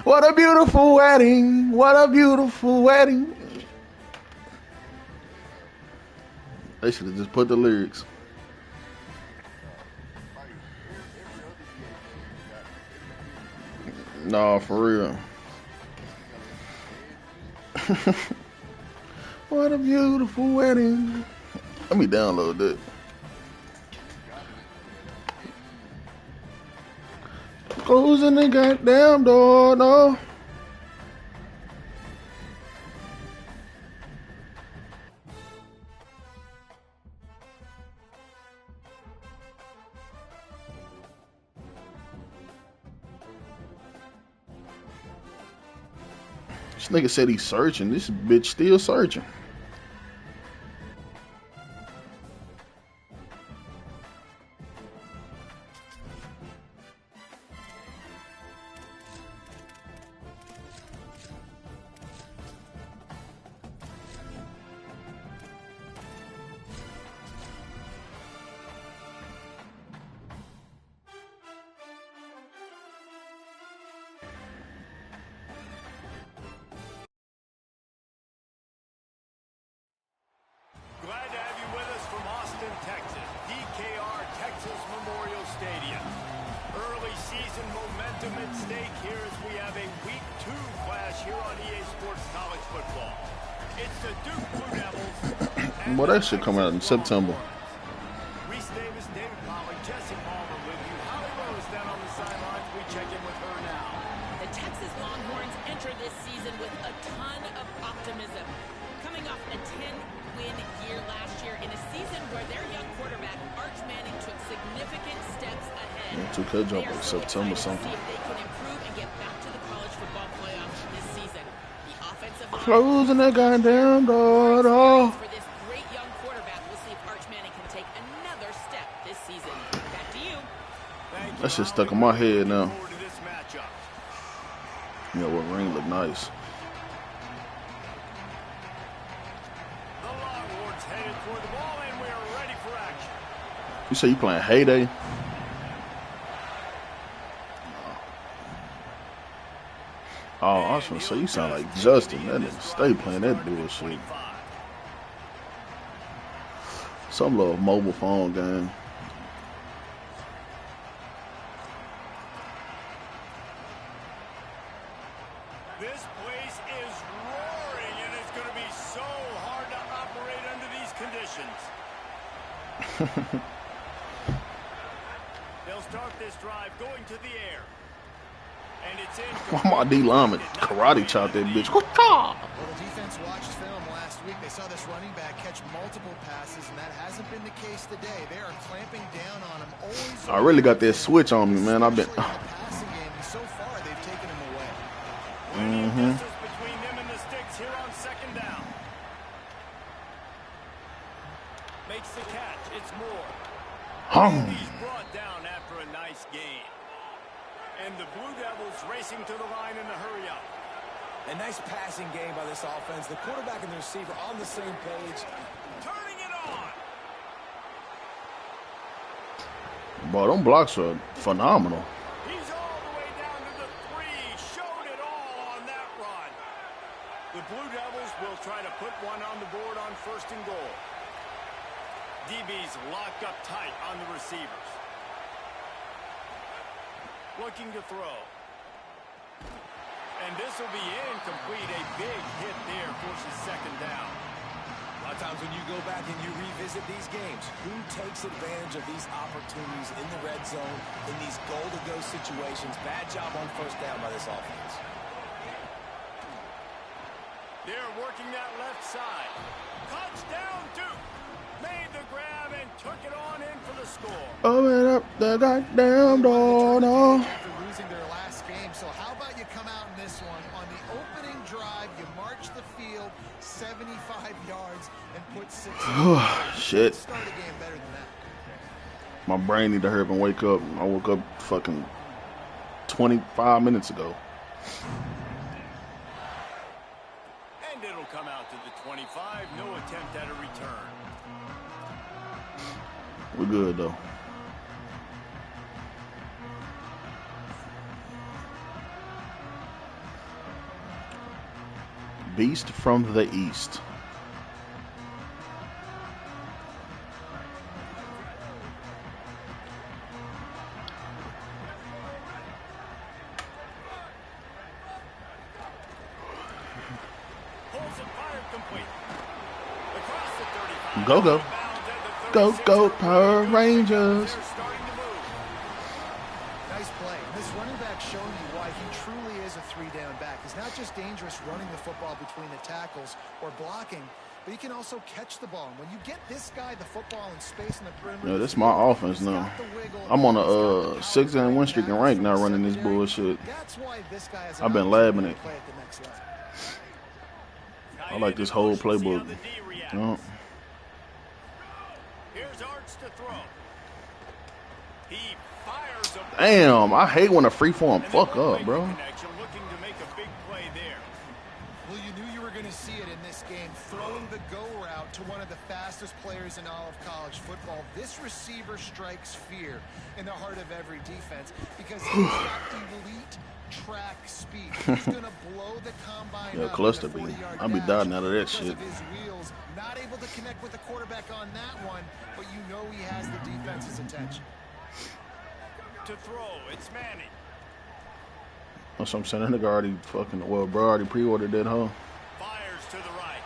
What a beautiful wedding. What a beautiful wedding. They should have just put the lyrics. No, for real. What a beautiful wedding. Let me download that. Closing the goddamn door, no. This nigga said he's searching. This bitch still searching. Glad to have you with us from Austin, Texas, DKR Texas Memorial Stadium. Early season momentum at stake here as we have a Week 2 clash here on EA Sports College Football. It's the Duke Blue Devils. Boy, that shit come out in September. Reese Davis, David Pollack, Jesse Palmer with you. Holly Rose down on the sidelines. We check in with her now. The Texas Longhorns enter this season with a ton of optimism. Coming off a 10-win year last year in a season where their young quarterback, Arch Manning, took significant steps ahead. Took her job in September something. See if they can improve and get back to the college football playoffs this season. The offensive line Closing the goddamn door, no. for this great young quarterback. We'll see if Arch Manning can take another step this season. Back to you. That shit stuck in my head now. Forward to this matchup. You know what ring look nice. The Longhorns headed toward the ball, and we are ready for action. You say you playing Heyday? Oh, I was gonna say you sound like Justin. That nigga stay playing that bullshit. Some little mobile phone game. This place is roaring, and it's going to be so hard to operate under these conditions. They'll start this drive going to the air. And it's in. Why my D lineman karate chop that bitch? Well, the defense watched film last week. They saw this running back catch multiple passes, and that hasn't been the case today. They are clamping down on him. Always. I really got that switch on me, man. I've been. Especially in the passing game, and so far they've taken him away. Plenty of distance between them and the sticks here on second down. Makes the catch. It's Moore. He's brought down after a nice gain. And the Blue Devils racing to the line in a hurry up. A nice passing game by this offense. The quarterback and the receiver on the same page. Turning it on. Boy, them blocks are phenomenal. He's all the way down to the 3. Showed it all on that run. The Blue Devils will try to put one on the board on 1st and goal. DB's locked up tight on the receivers. Looking to throw. And this will be incomplete. A big hit there forces second down. A lot of times when you go back and you revisit these games, who takes advantage of these opportunities in the red zone, in these goal-to-go situations? Bad job on 1st down by this offense. They're working that left side. Touchdown, Duke. Made the grab and took it on in for the score. Open up the goddamn door, no. After losing their last game, so how about you come out in this one? On the opening drive, you march the field 75 yards and put 6. Shit. Start a game better than that. My brain need to hurry up and wake up. I woke up fucking 25 minutes ago. And it'll come out to the 25. No attempt at a return. We're good, though. Beast from the East. Go, go. Go, go, Power Rangers. Nice play. This running back showing you why he truly is a three-down back. He's not just dangerous running the football between the tackles or blocking, but he can also catch the ball. And when you get this guy the football in space in the perimeter, Yeah, this is my offense now. I'm on a 6-game win streak and rank now running this bullshit. That's why this guy has I've been labbing it. play at the next level. I like this whole playbook. Yeah. Here's Arch to throw. He fires a Damn, I hate when a freeform fuck up, bro. looking to make a big play there. Well, you knew you were going to see it in this game, throwing the go route to one of the fastest players in all of college football. This receiver strikes fear in the heart of every defense because he's got elite track speed. He's going to blow the combine Yeah, up cluster in the B. 40-yard I be dash dodging out of that because shit. of his wheels. Not able to connect with the quarterback on that one, but you know he has the defense's attention. To throw, it's Manning. That's what I'm saying. That nigga already fucking, well, bro, already pre-ordered that, huh? Fires to the right.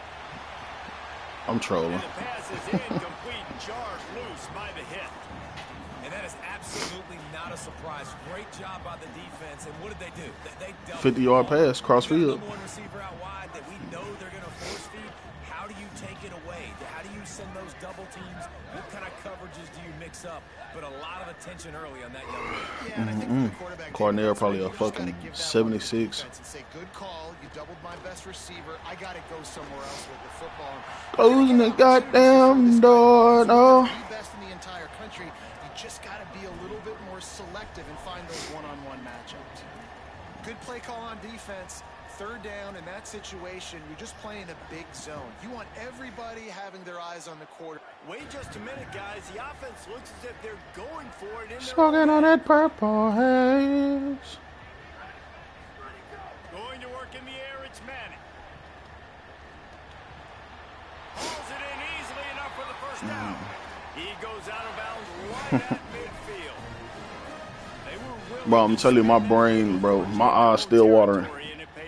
I'm trolling. And the pass is incomplete, jarred loose by the hit. And that is absolutely not a surprise. Great job by the defense. And what did they do? They 50-yard pass, cross field. Number one receiver out wide that we know they're going to force feed. How do you take it away? How do you send those double teams? What kind of coverages do you mix up? But a lot of attention early on that young man. Yeah, and I think for the quarterback, Cardinal probably a you just gotta fucking give that 76. one to the defense and say, good call. You doubled my best receiver. I got to go somewhere else with the football. Closing the goddamn door, no. The best in the entire country. You just got to be a little bit more selective and find those one-on-one matchups. Good play call on defense. Third down in that situation, you're just playing a big zone. You want everybody having their eyes on the quarter. Wait just a minute, guys. The offense looks as if they're going for it in their Smoking on that purple haze. Going to work in the air, it's Manning. Hauls it in easily enough for the first down. He goes out of bounds right at midfield. They were willing Bro, I'm telling you, my brain, bro, my eyes still watering.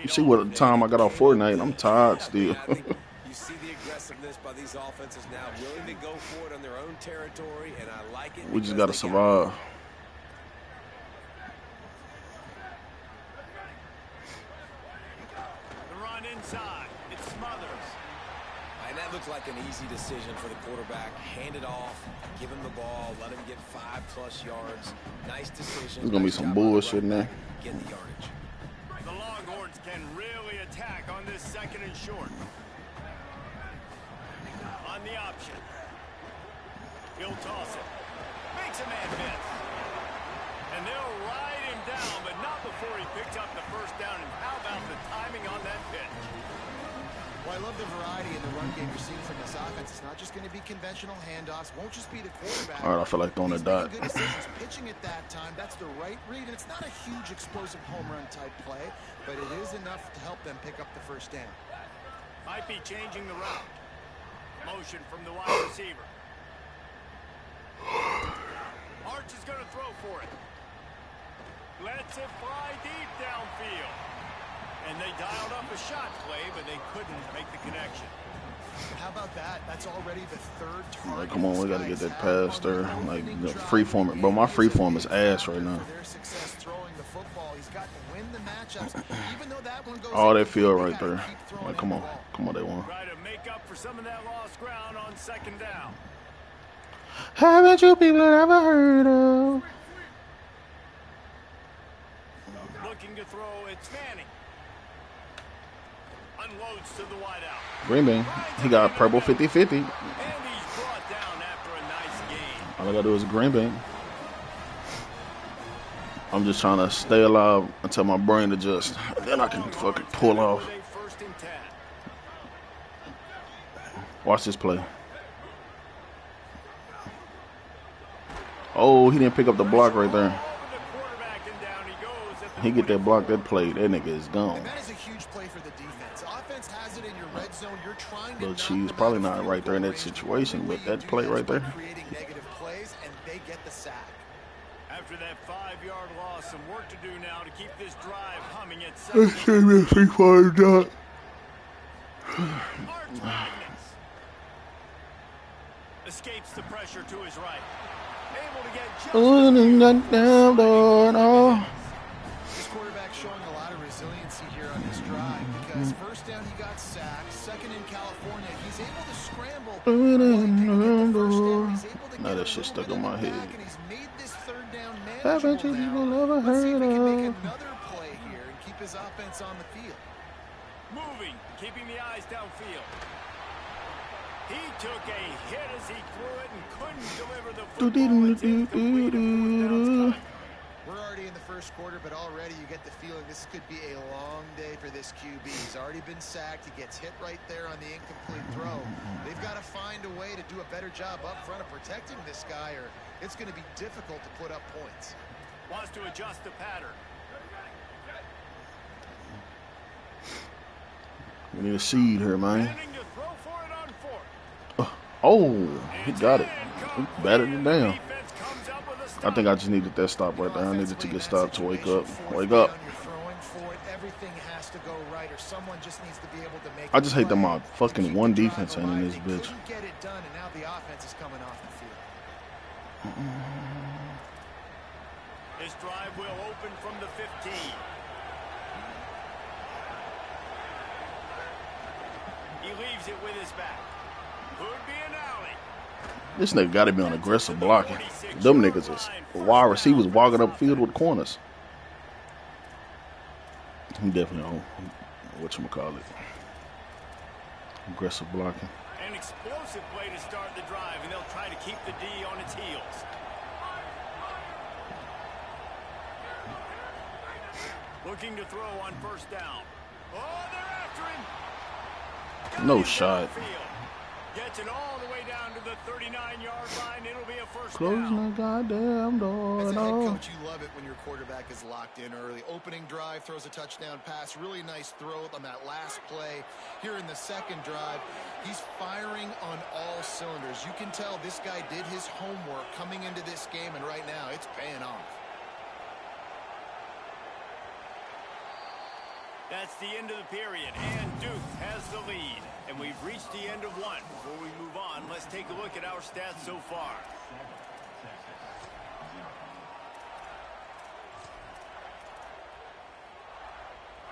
You see what time I got off Fortnite? I'm tired still. Yeah, I think you see the aggressiveness by these offenses now, willing to go for it on their own territory, and I like it. We just got to survive. The run inside. It's Smothers. And that looks like an easy decision for the quarterback. Hand it off, give him the ball, let him get 5+ yards. Nice decision. There's going to be some bullshit in there. Get the yardage. The Longhorns can really attack on this second and short. On the option. He'll toss it. Makes a man miss. And they'll ride him down, but not before he picks up the first down. And how about the timing on that pitch? Well, I love the variety in the run game you're seeing from this offense. It's not just going to be conventional handoffs. Won't just be the quarterback. All right, I feel like throwing a He's dot. making good decisions. Pitching at that time, that's the right read. And it's not a huge explosive home run type play, but it is enough to help them pick up the first down. Might be changing the route. Motion from the wide receiver. Arch is going to throw for it. Lets it fly deep downfield. And they dialed up a shot play, but they couldn't make the connection. How about that? That's already the third target. Like, come on, we got to get that pass there. Like, the free form. Bro, my free form is ass right now. Their success throwing the football. He's got to win the matchups. Even though that one goes Oh, in, they feel they right gotta there. keep throwing Like, come the on. ball. Come on, they won. Try to make up for some of that lost ground on second down. Haven't you people ever heard of? Looking to throw, it's Manning. Unloads to the wideout. Green Bay. He got purple 50-50. And he's brought down after a nice gain. All I got to do is Green Bay. I'm just trying to stay alive until my brain adjusts. Then I can fucking pull off. With a 1st and 10. Watch this play. Oh, he didn't pick up the block right there. Over the quarterback and down he goes at He get that block, that play, that nigga is gone. And that is a huge play for the defense. Offense has it in your red zone. You're trying to Little knock Cheese them probably out of not field right there in goal that range. situation, The only but way you that do play that right is by there. creating negative plays, and they get the sack. After that 5-yard loss, some work to do now to keep this drive humming at Let's 7. see me 3-4 dot. Arch Magnus escapes the pressure to his right. Able to get just This quarterback showing a lot of resiliency here on this drive because first down he got sacked, second in California he's able to scramble. Now that shit stuck in my head. And he's made this third down Haven't manageable you now. people ever Let's see if he can heard make of? another play here and keep his offense on the field. moving, keeping the eyes downfield. He took a hit as he threw it and couldn't deliver the football. It's incomplete, and fourth down's coming. We're already in the first quarter, but already you get the feeling this could be a long day for this QB. He's already been sacked. He gets hit right there on the incomplete throw. They've got to find a way to do a better job up front of protecting this guy, or it's going to be difficult to put up points. Wants to adjust the pattern. We need a seed here, man. Planning to throw for it on fourth. Oh, he got it. He Incomplete. batted it down. Defense comes up with a I stop. think I just needed that stop right there. I needed to get stopped to wake up. Fourth Wake down, up. You're throwing for it. Everything has to go right, or someone just needs to be able to make I just hate that a my play fucking to keep one the drive defense ain't in alive. this They bitch. couldn't get it done, and now the offense is coming off the field. This drive will open from the 15. He leaves it with his back. Could be an alley. This nigga got to be on aggressive blocking. Them niggas is wide receivers walking upfield with corners. He definitely on whatchamacallit. Aggressive blocking. An explosive play to start the drive, and they'll try to keep the D on its heels. Looking to throw on first down. Oh, they're after him. Got No him shot. downfield. Gets it all the way down to the 39-yard line. It'll be a first Closing down. the goddamn door. As a head No. coach, you love it when your quarterback is locked in early. Opening drive, throws a touchdown pass. Really nice throw on that last play. Here in the second drive, he's firing on all cylinders. You can tell this guy did his homework coming into this game, and right now it's paying off. That's the end of the period, and Duke has the lead. And we've reached the end of one. Before we move on, let's take a look at our stats so far.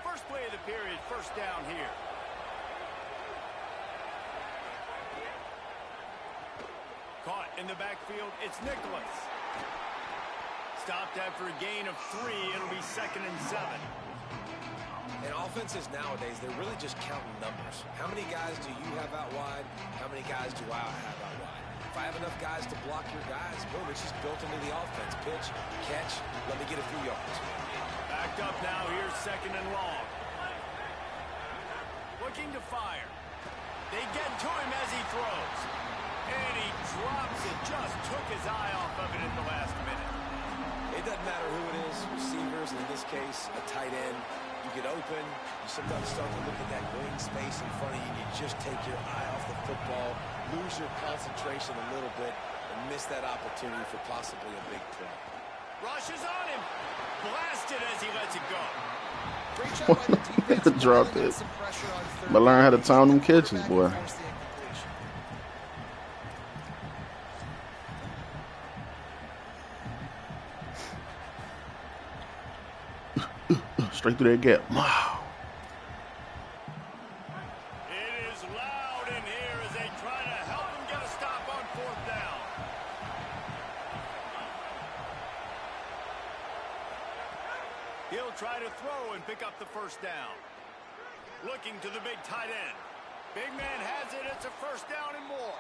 First play of the period, first down here. Caught in the backfield, it's Nicholas. Stopped after a gain of 3, it'll be 2nd and 7. And offenses nowadays, they're really just counting numbers. How many guys do you have out wide? How many guys do I have out wide? If I have enough guys to block your guys, boom, it's just built into the offense. Pitch, catch, let me get a few yards. Backed up now, here's 2nd and long. Looking to fire. They get to him as he throws. And he drops it, just took his eye off of it in the last minute. It doesn't matter who it is, receivers, in this case, a tight end. You get open, you sometimes start to look at that green space in front of you, and you just take your eye off the football, lose your concentration a little bit, and miss that opportunity for possibly a big play. Rushes on him. Blasted as he lets it go. Great job by the defense. Dropped Putting it. some pressure on third. But learn how to time them catches, boy. Force the incompletion. Straight through that gap. Wow. It is loud in here as they try to help him get a stop on 4th down. He'll try to throw and pick up the first down. Looking to the big tight end. Big man has it. It's a first down and more.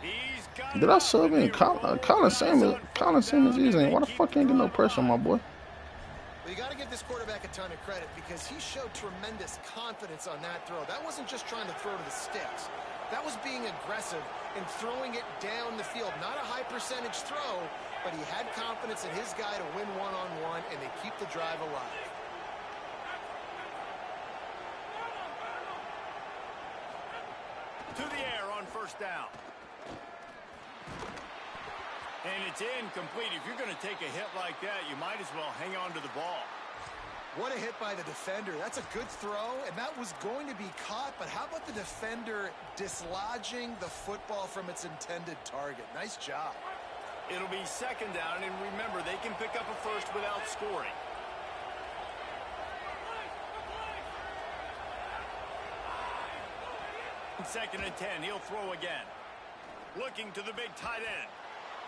He's got Did I sub in Colin Simmons? Colin Simmons is in. Why the fuck ain't get no pressure on my boy? Well, you got to give this quarterback a ton of credit because he showed tremendous confidence on that throw. That wasn't just trying to throw to the sticks. That was being aggressive and throwing it down the field. Not a high percentage throw, but he had confidence in his guy to win one-on-one, and they keep the drive alive. first down. And it's incomplete. If you're going to take a hit like that, you might as well hang on to the ball. What a hit by the defender. That's a good throw, and that was going to be caught, but how about the defender dislodging the football from its intended target? Nice job. It'll be second down, and remember, they can pick up a first without scoring. Second and 10, he'll throw again. Looking to the big tight end.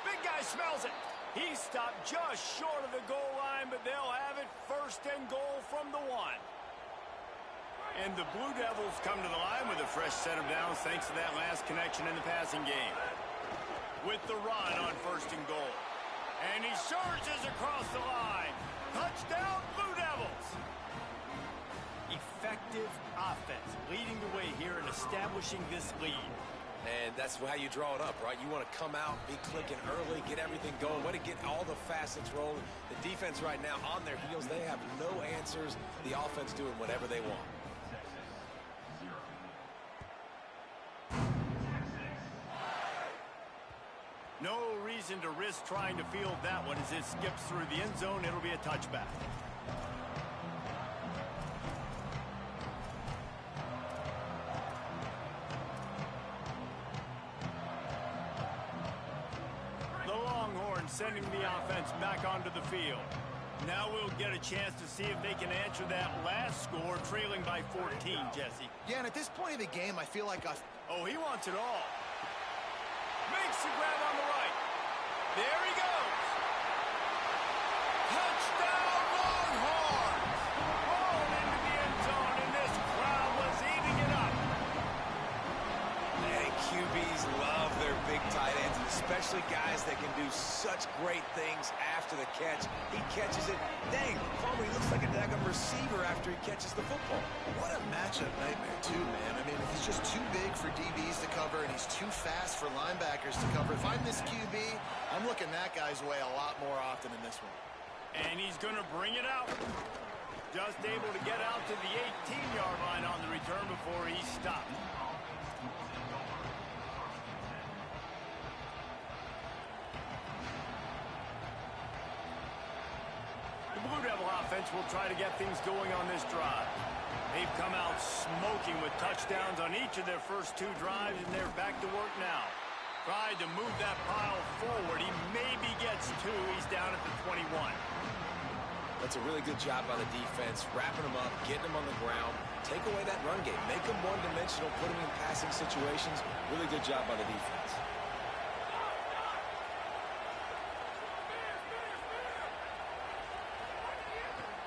Big guy smells it. He stopped just short of the goal line, but they'll have it first and goal from the 1. And the Blue Devils come to the line with a fresh set of downs thanks to that last connection in the passing game. With the run on first and goal. And he surges across the line. Touchdown, Blue Devils. Effective offense leading the way here and establishing this lead. And that's how you draw it up, right? You want to come out, be clicking early, get everything going, way to get all the facets rolling. The defense right now on their heels, they have no answers. The offense doing whatever they want. No reason to risk trying to field that one as it skips through the end zone. It'll be a touchback. Sending the offense back onto the field. Now we'll get a chance to see if they can answer that last score, trailing by 14, Jesse. Yeah, and at this point of the game, I feel like Oh, he wants it all. Makes the grab on the right. There he goes. Touchdown, Longhorns! Rolling into the end zone, and this crowd was eating it up. And QBs love their big tight ends, and especially guys that can do such great things after the catch. He catches it. Dang, Palmer, he looks like a daggum receiver after he catches the football. what a matchup nightmare, too, man. I mean, he's just too big for DBs to cover, and he's too fast for linebackers to cover. If I'm this QB, I'm looking that guy's way a lot more often in this one. And he's going to bring it out. Just able to get out to the 18-yard line on the return before he stopped. The Blue Devil offense will try to get things going on this drive. They've come out smoking with touchdowns on each of their first 2 drives, and they're back to work now. Tried to move that pile forward. He maybe gets 2. He's down at the 21. That's a really good job by the defense, wrapping them up, getting them on the ground. Take away that run game. Make them one-dimensional, put them in passing situations. Really good job by the defense.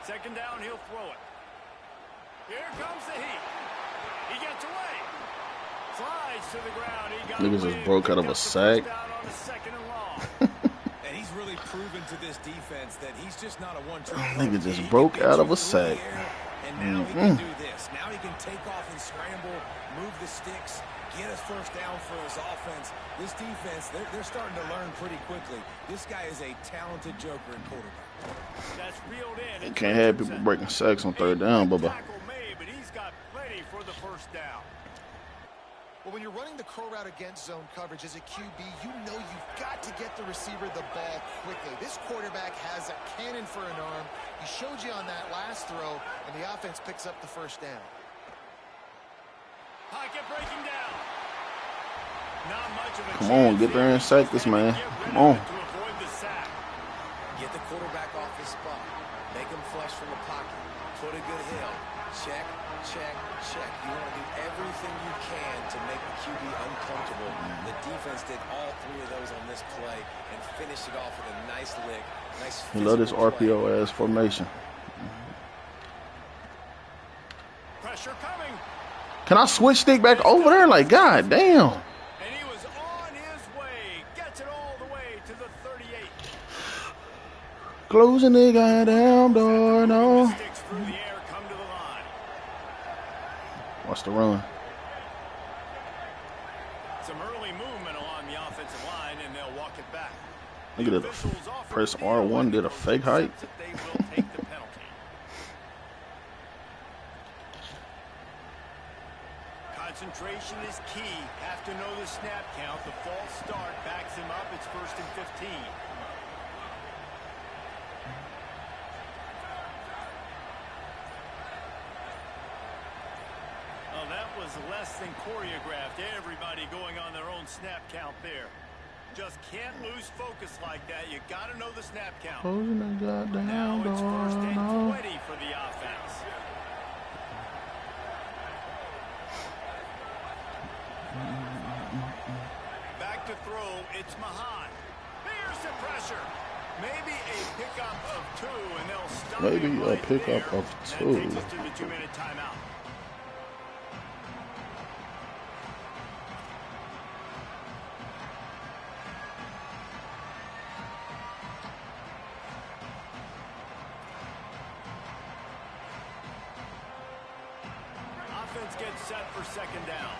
Second down, he'll throw it. Here comes the heat. He gets away. Slides to the ground. He got Niggas just broke out of a sack. And he's really proven to this defense that he's just not a one-trick. Nigga just broke out of a sack. And now he can do this. Now he can take off and scramble, move the sticks, get his first down for his offense. This defense, they're starting to learn pretty quickly. This guy is a talented joker in quarterback. That's reeled in. You can't have people breaking sacks on third down, Bubba. But he's got plenty for the first down. Well, when you're running the crow route against zone coverage as a QB, you know you've got to get the receiver the ball quickly. This quarterback has a cannon for an arm. He showed you on that last throw, and the offense picks up the first down. Pocket breaking down. Not much of a Come on, get there and sack this man. Come on. To avoid the sack. Get the quarterback off his spot. Make him flush from the pocket. Put a good hill. Check, check, check. You want to do everything you can to make the QB uncomfortable. The defense did all 3 of those on this play and finished it off with a nice lick. Nice. You love this RPO ass formation. Pressure coming. Can I switch stick back over there? Like, god damn. And he was on his way. Gets it all the way to the 38. Closing the goddamn door, no. Sticks through the air, come to the line. Watch the run. Some early movement along the offensive line, and they'll walk it back. Look at it. Press R1, did a fake height. They will take the penalty. Concentration is key. Have to know the snap count. The false start backs him up. It's 1st and 15. Oh, that was less than choreographed. Everybody going on their own snap count there. Just can't lose focus like that. You got to know the snap count. Now it's 1st and 20 for the offense. Back to throw, it's Mahan. Here's the pressure. Maybe a pickup of 2, and they'll stop Maybe him a right pickup there. of That 2. takes us to the 2-minute timeout. Offense gets set for 2nd down.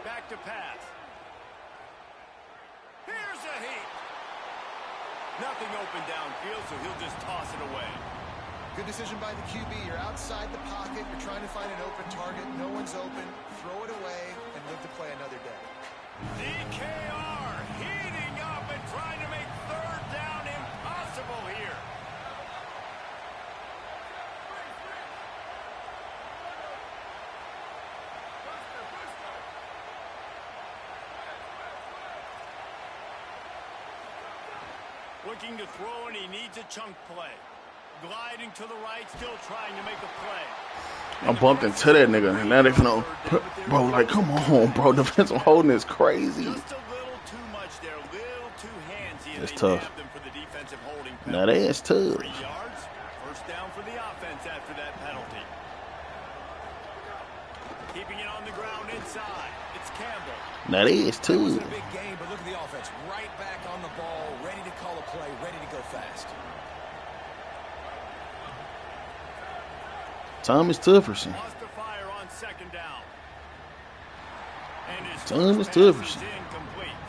Back to pass. Here's a heat. Nothing open downfield, so he'll just toss it away. Good decision by the QB. You're outside the pocket. You're trying to find an open target. No one's open. Throw it away and live to play another day. DKR heating up and trying to make 3rd down impossible here. Looking to throw, and he needs a chunk play. Gliding to the right, still trying to make a play. I bumped into that nigga, and now they finna, bro, like, come on, bro. Defensive holding is crazy. Just a little too much there, little too handsy. It's They tough. nabbed them for the defensive holding Now penalty. that is tough. 3 yards, 1st down for the offense after that penalty. Keeping it on the ground inside. It's Campbell. Now that is It wasn't tough. a big game, but look at the offense. Right back on the ball, ready to call a play, ready to go fast. Thomas Tufferson. Lost the fire on 2nd down. And his Thomas first pass is Tufferson. incomplete.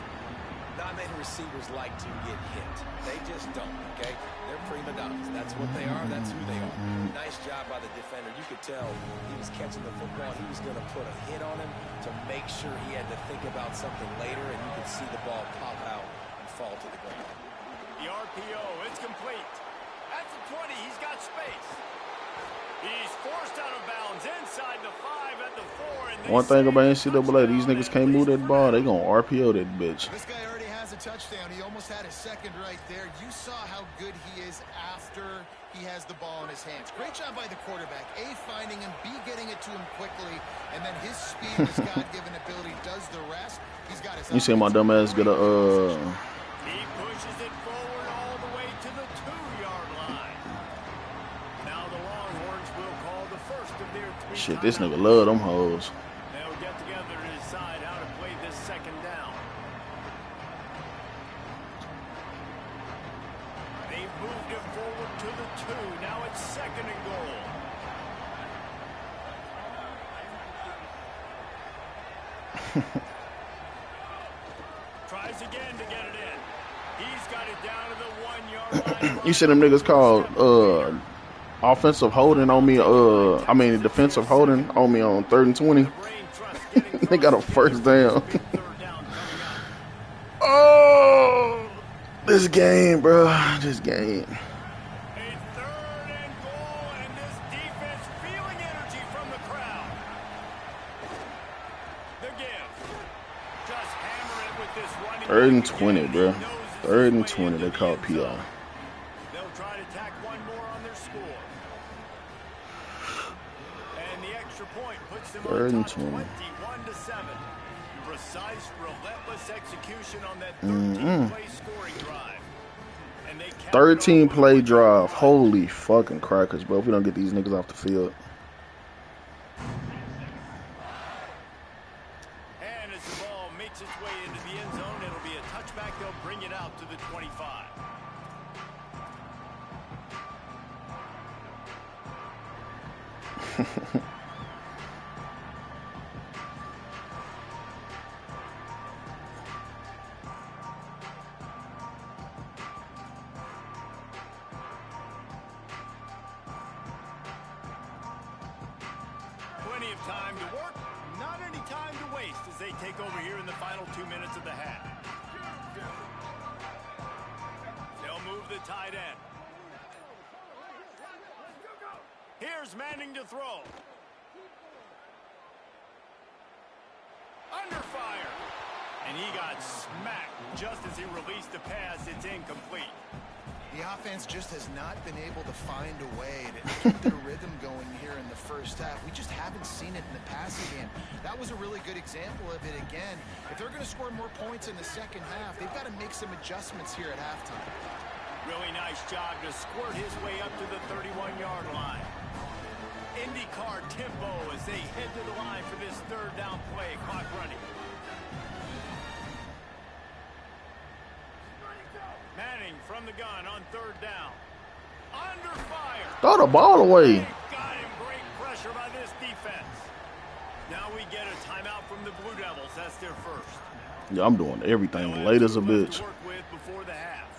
Not many receivers like to get hit. They just don't, okay? They're prima donnas. That's what they are. That's who they are. Nice job by the defender. You could tell he was catching the football. He was going to put a hit on him to make sure he had to think about something later, and you could see the ball pop out and fall to the ground. The RPO, it's complete. At the 20, he's got space. He's forced out of bounds inside the 5 at the 4. And One thing about NCAA, these niggas can't move that ball. They gonna RPO that bitch. This guy already has a touchdown. He almost had a 2nd right there. You saw how good he is after he has the ball in his hands. Great job by the quarterback. A, finding him. B, getting it to him quickly. And then his speed, his God-given ability does the rest. He's got his... You see my dumb ass get a He pushes it forward all the way to the 2-yard line. Now the Longhorns will call the first of their 3 shit. This nigga timeouts. love them hoes. They'll get together to decide how to play this 2nd down. They've moved it forward to the 2. Now it's 2nd and goal. Tries again to get it in. He's got it down to the 1-yard line. You see them niggas called offensive holding on me. I mean defensive holding on me on 3rd and 20. They got a 1st down. Oh, this game, bro. This game. A 3rd and goal, and this defense feeling energy from the crowd. The give. Just hammer it with this running. 3rd and back 20, again. bro. He knows it's 3rd and his way 20. into They the call end zone. PI. They'll try to tack one more on their score. And the extra point puts them 3rd on and top 20. 21-7. Precise, relentless execution on that 13-play scoring drive. And they kept 13 going play with drive. the Holy fucking crackers, bro. If we don't get these niggas off the field. And as the ball makes its way into the end zone, it'll be a touchback. They'll bring it out to the 25. time to work, not any time to waste as they take over here in the final 2 minutes of the half. They'll move the tight end. Here's Manning to throw. Under fire. And he got smacked just as he released the pass. It's incomplete. The offense just has not been able to find a way to keep their rhythm going here in the first half. We just haven't seen it in the passing game. That was a really good example of it again. If they're going to score more points in the second half, they've got to make some adjustments here at halftime. Really nice job to squirt his way up to the 31-yard line. IndyCar tempo as they head to the line for this third down play. Clock running. Manning from the gun on third down. Under fire. Throw the ball away. Got him. Great pressure by this defense. Now we get a timeout from the Blue Devils. That's their first. Yeah, I'm doing everything late as a bitch. Work with before the half.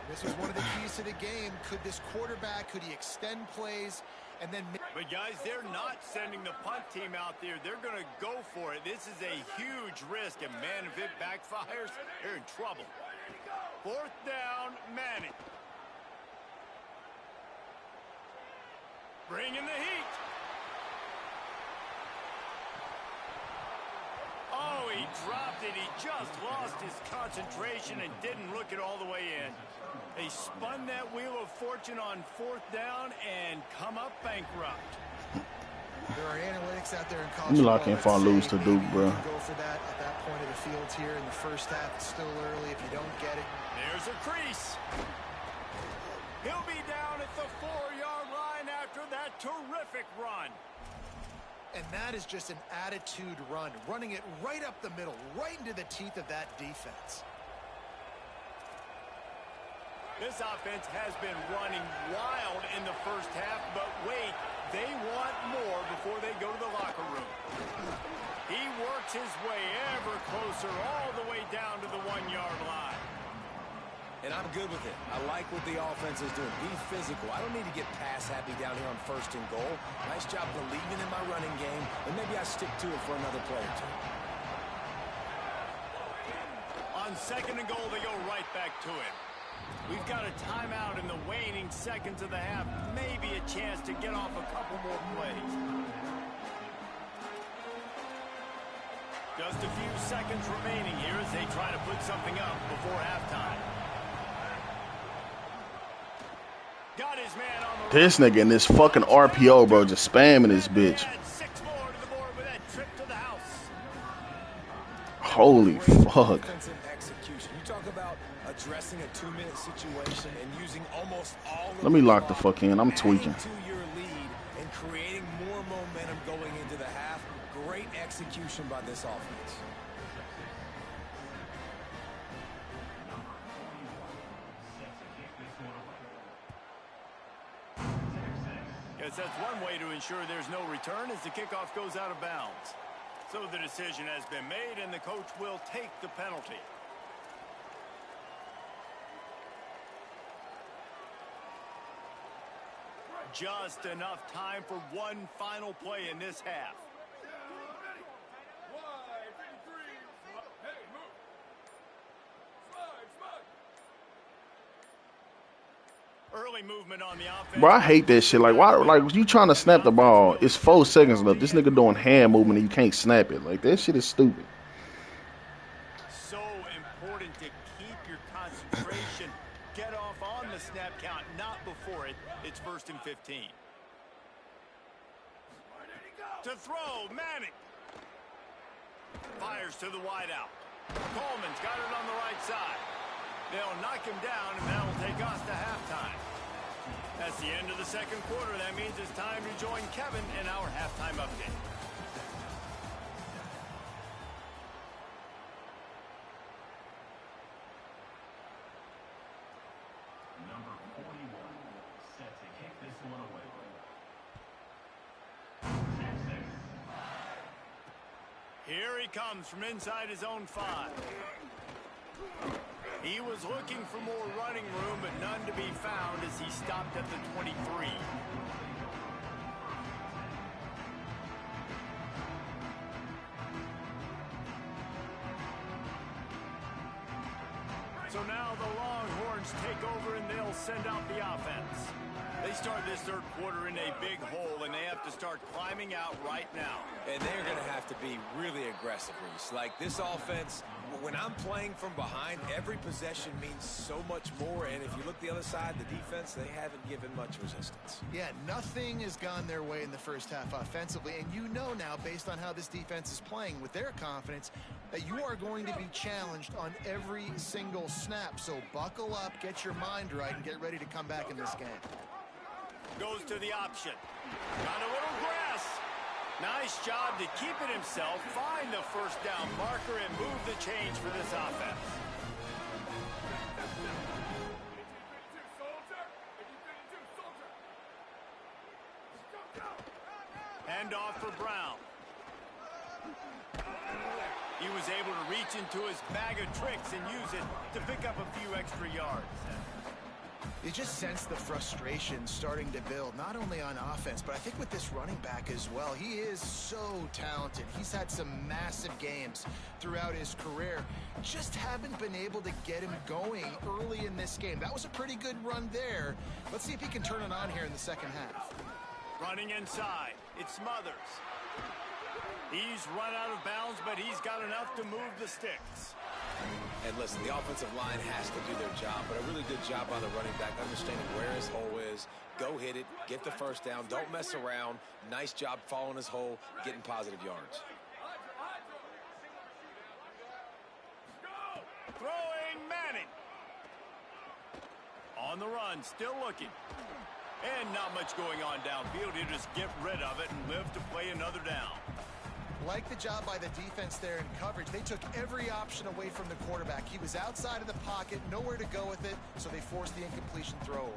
This was one of the keys to the game. Could this quarterback, could he extend plays? And then, but guys, they're not sending the punt team out there. They're going to go for it. This is a huge risk, and man, if it backfires, they're in trouble. Fourth down, Manning. Bring in the heat. Oh, he dropped it. He just lost his concentration and didn't look it all the way in. They spun that wheel of fortune on fourth down and come up bankrupt. There are analytics out there in college. You lock in if I lose to Duke, bro. Go for that at that point of the field here in the first half. It's still early. If you don't get it, there's a crease. He'll be down at the 4-yard line after that terrific run. And that is just an attitude run, running it right up the middle, right into the teeth of that defense. This offense has been running wild in the first half, but wait, they want more before they go to the locker room. He works his way ever closer all the way down to the 1-yard line. And I'm good with it. I like what the offense is doing. Be physical. I don't need to get pass happy down here on first and goal. Nice job believing in my running game, and maybe I stick to it for another play or two. On second and goal, they go right back to it. We've got a timeout in the waning seconds of the half. Maybe a chance to get off a couple more plays. Just a few seconds remaining here as they try to put something up before halftime. Got his man on the This nigga in this fucking RPO, bro, just spamming this bitch. 6 more to the board with that trip to the house. Holy fuck. Execution. You talk about addressing a 2-minute situation and using almost all of Let me lock the fuck in. I'm tweaking. to your lead and creating more momentum going into the half. Great execution by this offense. Yes, that's one way to ensure there's no return as the kickoff goes out of bounds. So the decision has been made and the coach will take the penalty. Just enough time for one final play in this half. Early movement on the offense. Bro, I hate that shit. Like, why? Like, you trying to snap the ball? It's 4 seconds left. This nigga doing hand movement and you can't snap it. Like, that shit is stupid. So important to keep your concentration. Get off on the snap count, not before it. It's 1st and 15. To throw, Manning. Fires to the wideout. Coleman's got it on the right side. They'll knock him down, and that will take us to halftime. That's the end of the second quarter. That means it's time to join Kevin in our halftime update. Number 41 set to kick this one away. Here he comes from inside his own 5. He was looking for more running room, but none to be found as he stopped at the 23. So now the Longhorns take over and they'll send out the offense. They start this third quarter in a big hole, and they have to start climbing out right now. And they're going to have to be really aggressive, Reese. Like this offense, when I'm playing from behind, every possession means so much more. And if you look the other side, the defense, they haven't given much resistance. Yeah, nothing has gone their way in the first half offensively. And you know now, based on how this defense is playing with their confidence, that you are going to be challenged on every single snap. So buckle up, get your mind right, and get ready to come back in this game. Goes to the option. Got a little grass. Nice job to keep it himself, find the first down marker, and move the change for this offense. Hand off for Brown. He was able to reach into his bag of tricks and use it to pick up a few extra yards. You just sense the frustration starting to build, not only on offense, but I think with this running back as well. He is so talented. He's had some massive games throughout his career. Just haven't been able to get him going early in this game. That was a pretty good run there. Let's see if he can turn it on here in the second half. Running inside, it's Smothers. He's run out of bounds, but he's got enough to move the sticks. And listen, the offensive line has to do their job, but a really good job by the running back, understanding where his hole is. Go hit it, get the first down, don't mess around. Nice job following his hole, getting positive yards. Throwing Manning. On the run, still looking. And not much going on downfield. He'll just get rid of it and live to play another down. Like the job by the defense there in coverage. They took every option away from the quarterback. He was outside of the pocket, nowhere to go with it, so they forced the incompletion throwaway.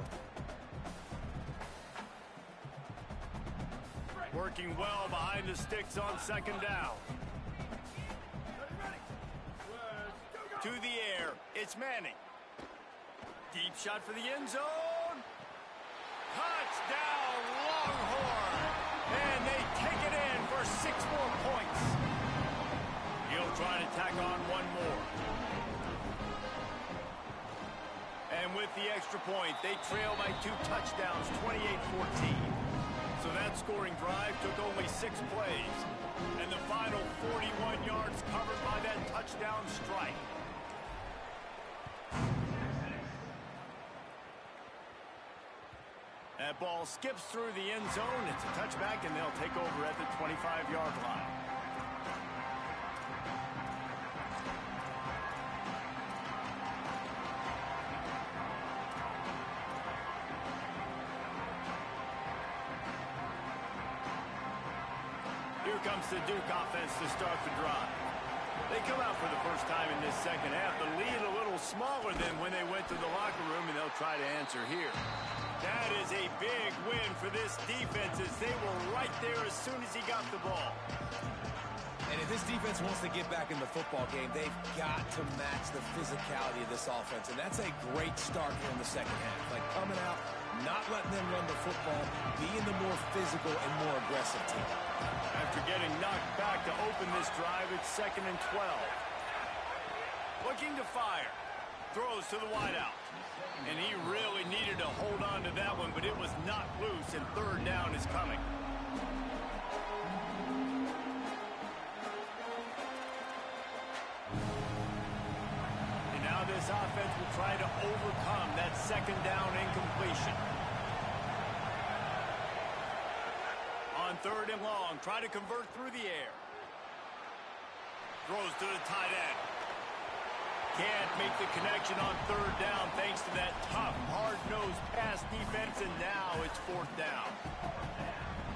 Working well behind the sticks on second down. To the air, it's Manning. Deep shot for the end zone. Touchdown, Longhorn! And they take it in for 6 more points. He'll try to tack on one more. And with the extra point, they trail by 2 touchdowns, 28-14. So that scoring drive took only 6 plays. And the final 41 yards covered by that touchdown strike. That ball skips through the end zone. It's a touchback, and they'll take over at the 25-yard line. Here comes the Duke offense to start the drive. They come out for the first time in this second half. The lead a little smaller than when they went to the locker room, and they'll try to answer here. That is a big win for this defense as they were right there as soon as he got the ball. And if this defense wants to get back in the football game, they've got to match the physicality of this offense. And that's a great start here in the second half. Like coming out, not letting them run the football, being the more physical and more aggressive team. After getting knocked back to open this drive, it's 2nd and 12. Looking to fire. Throws to the wideout. And he really needed to hold on to that one, but it was not loose, and 3rd down is coming. And now this offense will try to overcome that 2nd down incompletion. On 3rd and long, try to convert through the air. Throws to the tight end. Can't make the connection on 3rd down thanks to that tough, hard-nosed pass defense, and now it's 4th down.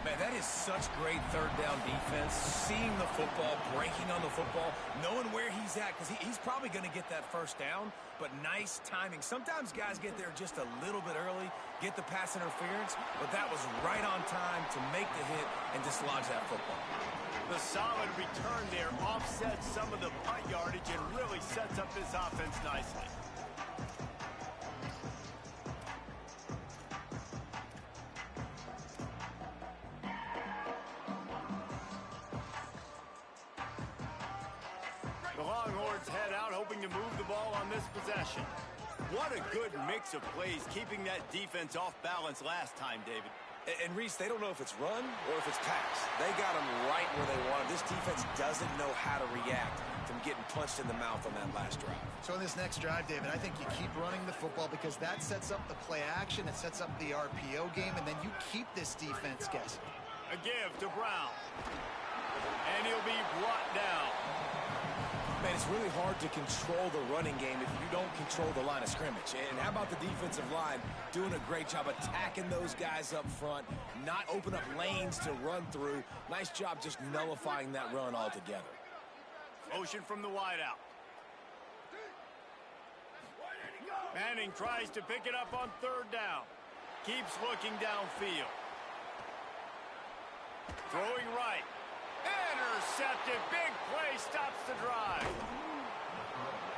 Man, that is such great 3rd down defense. Seeing the football, breaking on the football, knowing where he's at, because he's probably going to get that 1st down, but nice timing. Sometimes guys get there just a little bit early, get the pass interference, but that was right on time to make the hit and dislodge that football. The solid return there offsets some of the punt yardage and really sets up this offense nicely. The Longhorns Longhorns head out, hoping to move the ball on this possession. What a good mix of plays, keeping that defense off balance last time, David. And Reese, they don't know if it's run or if it's pass. They got them right where they want them. This defense doesn't know how to react from getting punched in the mouth on that last drive. So in this next drive, David, I think you keep running the football because that sets up the play action, it sets up the RPO game, and then you keep this defense guessing. A give to Brown. And he'll be brought down. Man, it's really hard to control the running game if you don't control the line of scrimmage. And how about the defensive line doing a great job attacking those guys up front, not open up lanes to run through. Nice job just nullifying that run altogether. Motion from the wideout. Manning tries to pick it up on third down. Keeps looking downfield. Throwing right. Intercepted. Big play stops the drive.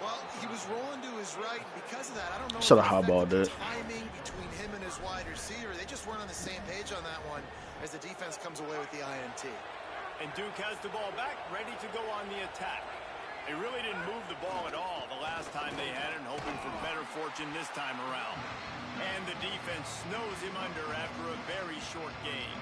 Well, he was rolling to his right, and because of that, I don't know Should if have it highballed affected the it. timing between him and his wide receiver. They just weren't on the same page on that one as the defense comes away with the INT. And Duke has the ball back, ready to go on the attack. They really didn't move the ball at all the last time they had it, and hoping for better fortune this time around. And the defense snows him under after a very short game.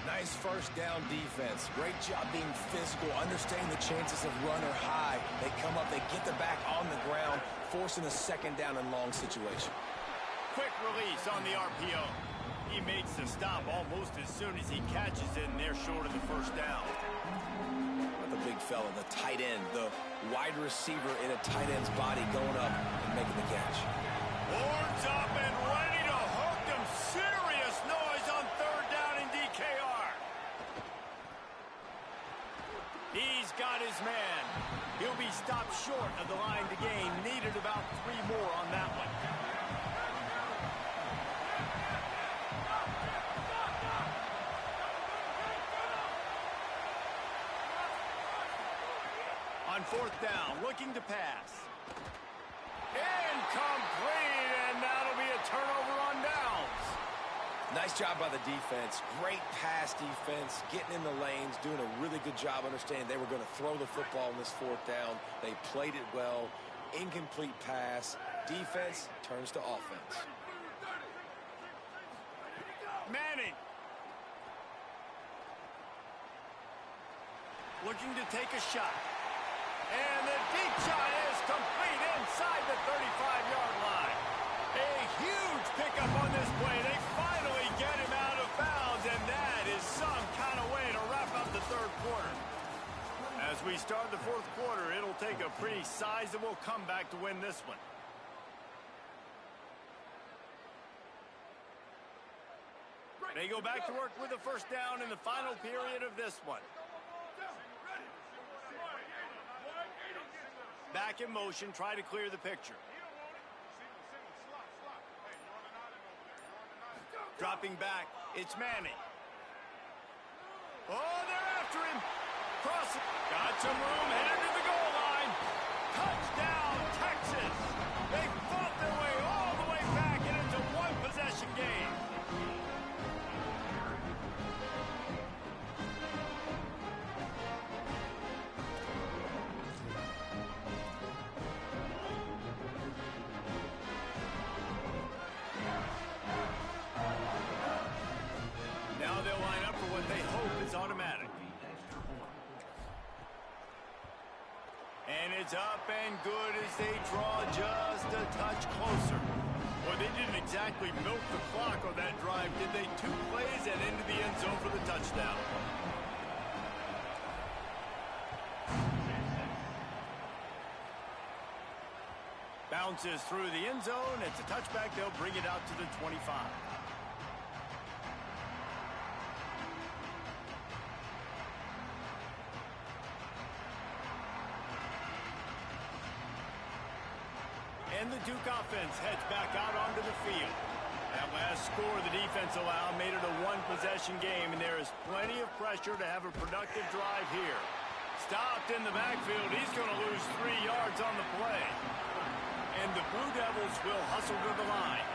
Nice first down defense. Great job being physical, understanding the chances of run are high. They come up, they get the back on the ground, forcing a second down and long situation. Quick release on the RPO. He makes the stop almost as soon as he catches it, and they're short of the first down. The big fella, the tight end, the wide receiver in a tight end's body going up and making the catch. Horns up and ready to hook them. Serious noise on third down in DKR. He's got his man. He'll be stopped short of the line to gain. Needed about 3 more on that one. On fourth down, looking to pass. Incomplete, and that'll be a turnover on downs. Nice job by the defense. Great pass defense, getting in the lanes, doing a really good job understanding they were going to throw the football in this fourth down. They played it well. Incomplete pass. Defense turns to offense. Manning. Looking to take a shot. And the deep shot is complete inside the 35-yard line. A huge pickup on this play. They finally get him out of bounds, and that is some kind of way to wrap up the third quarter. As we start the fourth quarter, it'll take a pretty sizable comeback to win this one. They go back to work with the first down in the final period of this one. Back in motion, try to clear the picture. Dropping back, it's Manning. Oh, they're after him. Crossing. Got some room, headed to the goal line. Touchdown, Texas. They fought their way all the way back, and it's a one-possession game. Now they'll line up for what they hope is automatic. And it's up and good as they draw just a touch closer. Well, they didn't exactly milk the clock on that drive, did they? 2 plays and into the end zone for the touchdown. Bounces through the end zone. It's a touchback. They'll bring it out to the 25. And the Duke offense heads back out onto the field. That last score the defense allowed made it a one-possession game, and there is plenty of pressure to have a productive drive here. Stopped in the backfield. He's going to lose 3 yards on the play. And the Blue Devils will hustle to the line.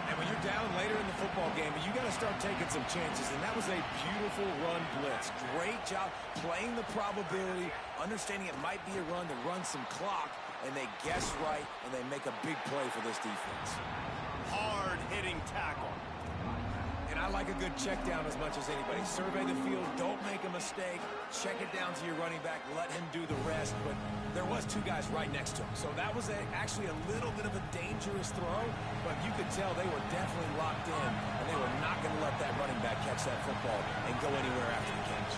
And when you're down later in the football game, you got to start taking some chances, and that was a beautiful run blitz. Great job playing the probability, understanding it might be a run to run some clock, and they guess right, and they make a big play for this defense. Hard-hitting tackle. And I like a good check down as much as anybody. Survey the field, don't make a mistake, check it down to your running back, let him do the rest. But there was two guys right next to him, so that was actually a little bit of a dangerous throw, but you could tell they were definitely locked in, and they were not going to let that running back catch that football and go anywhere after the catch.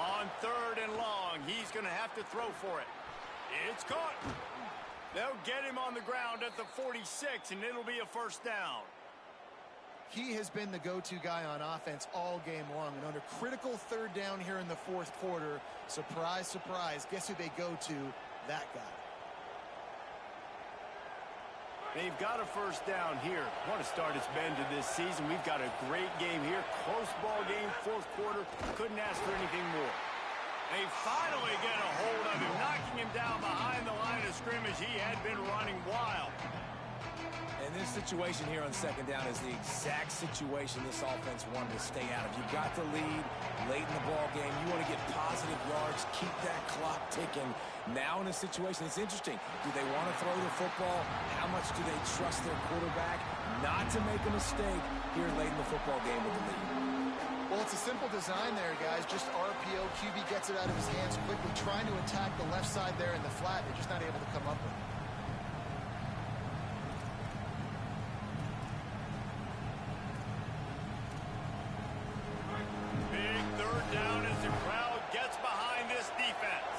On 3rd and long, he's going to have to throw for it. It's caught. They'll get him on the ground at the 46, and it'll be a first down. He has been the go-to guy on offense all game long, and under critical 3rd down here in the 4th quarter, surprise, surprise, guess who they go to? That guy. They've got a first down here. What a start it's been to this season. We've got a great game here. Close ball game, 4th quarter. Couldn't ask for anything more. They finally get a hold of him, knocking him down behind the line of scrimmage. He had been running wild. And this situation here on 2nd down is the exact situation this offense wanted to stay out of. You've got the lead late in the ball game. You want to get positive yards, keep that clock ticking. Now in a situation, it's interesting. Do they want to throw the football? How much do they trust their quarterback not to make a mistake here late in the football game with the lead? Well, it's a simple design there, guys. Just RPO. QB gets it out of his hands quickly, trying to attack the left side there in the flat. They're just not able to come up with it. Big 3rd down as the crowd gets behind this defense.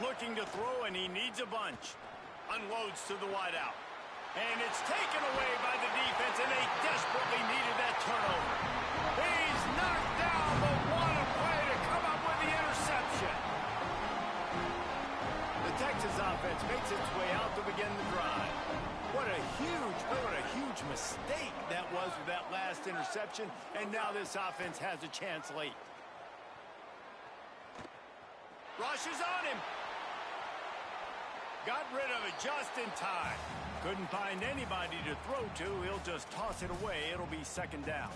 Looking to throw, and he needs a bunch. Unloads to the wideout. And it's taken away by the defense, and they desperately needed that turnover. He's knocked down, but what a play to come up with the interception. The Texas offense makes its way out to begin the drive. What a huge mistake that was with that last interception, and now this offense has a chance late. Rushes on him. Got rid of it just in time. Couldn't find anybody to throw to. He'll just toss it away. It'll be 2nd down.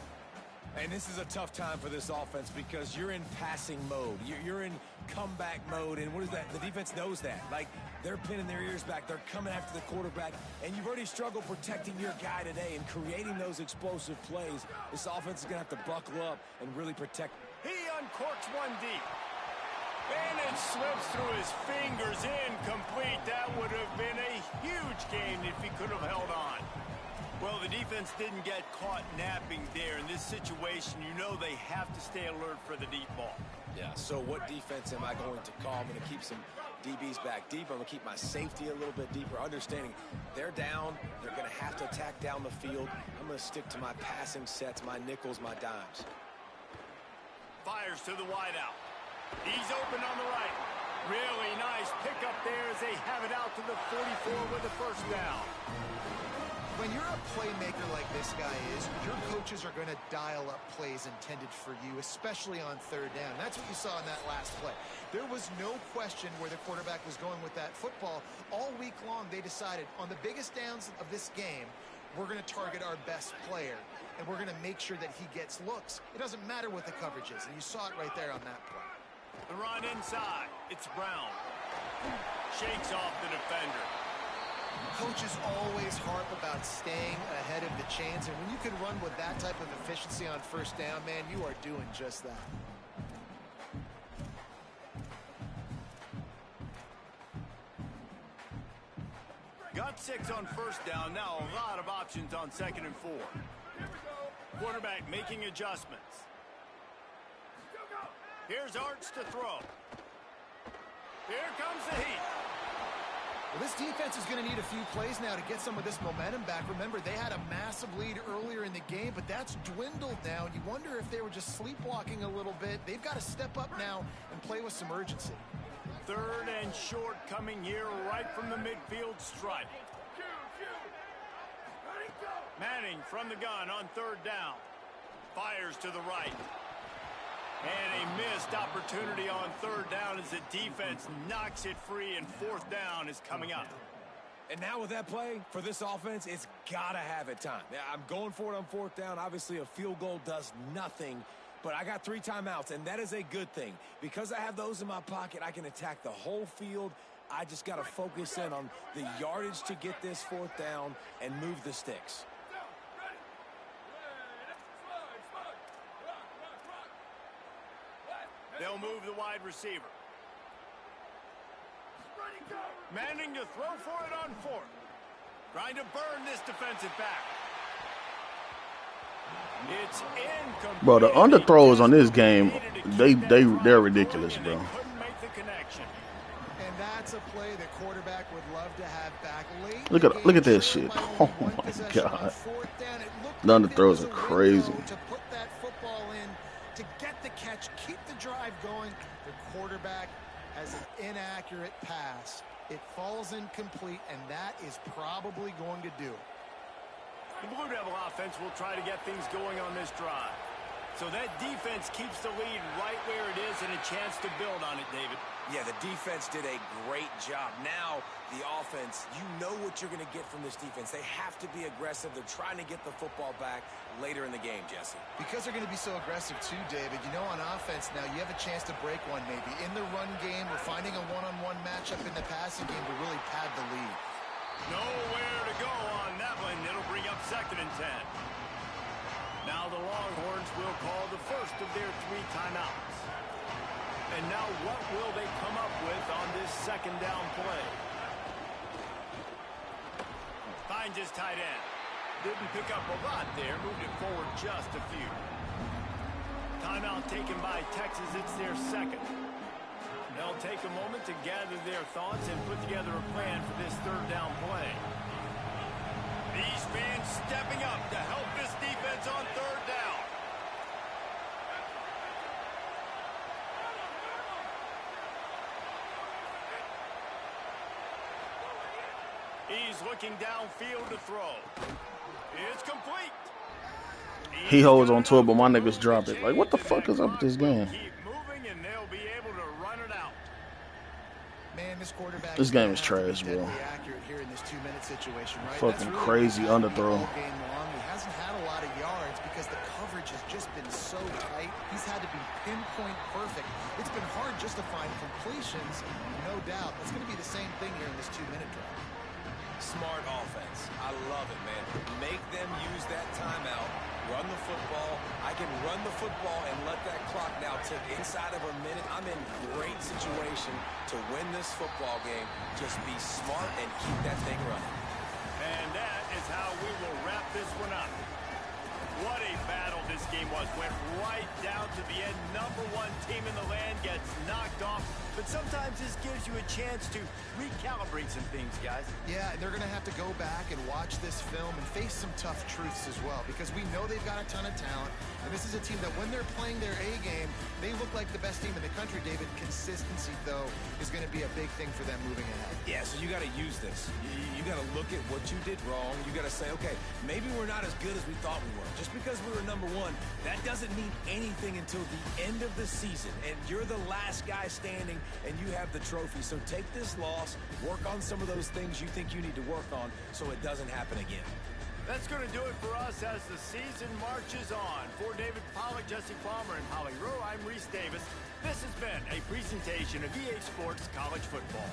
And this is a tough time for this offense because you're in passing mode. You're in comeback mode, and what is that? The defense knows that. Like, they're pinning their ears back. They're coming after the quarterback, and you've already struggled protecting your guy today and creating those explosive plays. This offense is going to have to buckle up and really protect. He uncorks one deep. And it slips through his fingers, incomplete. That would have been a huge gain if he could have held on. Well, the defense didn't get caught napping there. In this situation, you know they have to stay alert for the deep ball. Yeah, so what defense am I going to call? I'm going to keep some DBs back deep. I'm going to keep my safety a little bit deeper, understanding they're down. They're going to have to attack down the field. I'm going to stick to my passing sets, my nickels, my dimes. Fires to the wideout. He's open on the right. Really nice pickup there as they have it out to the 44 with the first down. When you're a playmaker like this guy is, your coaches are going to dial up plays intended for you, especially on 3rd down. That's what you saw in that last play. There was no question where the quarterback was going with that football. All week long, they decided on the biggest downs of this game, we're going to target our best player, and we're going to make sure that he gets looks. It doesn't matter what the coverage is, and you saw it right there on that play. The run inside. It's Brown. Shakes off the defender. Coaches always harp about staying ahead of the chains, and when you can run with that type of efficiency on 1st down, man, you are doing just that. Got 6 on 1st down. Now a lot of options on 2nd and 4. Quarterback making adjustments. Here's Arts to throw. Here comes the heat. Well, this defense is going to need a few plays now to get some of this momentum back. Remember, they had a massive lead earlier in the game, but that's dwindled now. You wonder if they were just sleepwalking a little bit. They've got to step up now and play with some urgency. 3rd and short coming here right from the midfield stripe. Manning from the gun on 3rd down. Fires to the right. And a missed opportunity on third down as the defense knocks it free, and fourth down is coming up. And now with that play, for this offense, it's got to have it time. Yeah, I'm going for it on fourth down. Obviously, a field goal does nothing, but I got 3 timeouts, and that is a good thing. Because I have those in my pocket, I can attack the whole field. I just got to focus in on the yardage to get this fourth down and move the sticks. They'll move the wide receiver. Manning to throw for it on fourth. Trying to burn this defensive back. It's incomplete. Bro, the underthrows on this game, they're ridiculous, bro. Couldn't make the connection. And that's a play the quarterback would love to have back late. Look at that shit. Oh my god. The underthrows are crazy. To put that football in, to get the catch, keep the drive going. The quarterback has an inaccurate pass. It falls incomplete, and that is probably going to do it. The Blue Devil offense will try to get things going on this drive. So that defense keeps the lead right where it is and a chance to build on it, David. Yeah, the defense did a great job. Now, the offense, you know what you're going to get from this defense. They have to be aggressive. They're trying to get the football back later in the game, Jesse. Because they're going to be so aggressive too, David. You know, on offense now, you have a chance to break one maybe. In the run game or finding a one-on-one matchup in the passing game to really pad the lead. Nowhere to go on that one. It'll bring up 2nd and 10. Now the Longhorns will call the first of their 3 timeouts. And now what will they come up with on this 2nd down play? Finds his tight end. Didn't pick up a lot there. Moved it forward just a few. Timeout taken by Texas. It's their 2nd. They'll take a moment to gather their thoughts and put together a plan for this 3rd down play. These fans stepping up to help this defense on 3rd down. He's looking downfield to throw. It's complete. He holds on to it, but my niggas drop it. Like, what the fuck is up with this game? Keep moving, and they'll be able to run it out. Man, This game is trash, bro. Here in this 2-minute situation, right? Fucking crazy underthrow. Game long. He hasn't had a lot of yards because the coverage has just been so tight. He's had to be pinpoint perfect. It's been hard just to find completions, no doubt. That's going to be the same thing here in this 2-minute drive. Smart offense. I love it, man. Make them use that timeout. Run the football. I can run the football and let that clock now tick inside of a minute. I'm in great situation to win this football game. Just be smart and keep that thing running. And that is how we will wrap this one up. What a battle this game was. Went right down to the end. #1 team in the land gets knocked off. But sometimes this gives you a chance to recalibrate some things, guys. Yeah, and they're going to have to go back and watch this film and face some tough truths as well, because we know they've got a ton of talent, and this is a team that when they're playing their A game, they look like the best team in the country, David. Consistency, though, is going to be a big thing for them moving ahead. Yeah, so you got to use this. You got to look at what you did wrong. You got to say, okay, maybe we're not as good as we thought we were. Just because we were #1, that doesn't mean anything until the end of the season, and you're the last guy standing, and you have the trophy. So take this loss, work on some of those things you think you need to work on so it doesn't happen again. That's going to do it for us as the season marches on. For David Pollack, Jesse Palmer, and Holly Rowe, I'm Reese Davis. This has been a presentation of EA Sports College Football.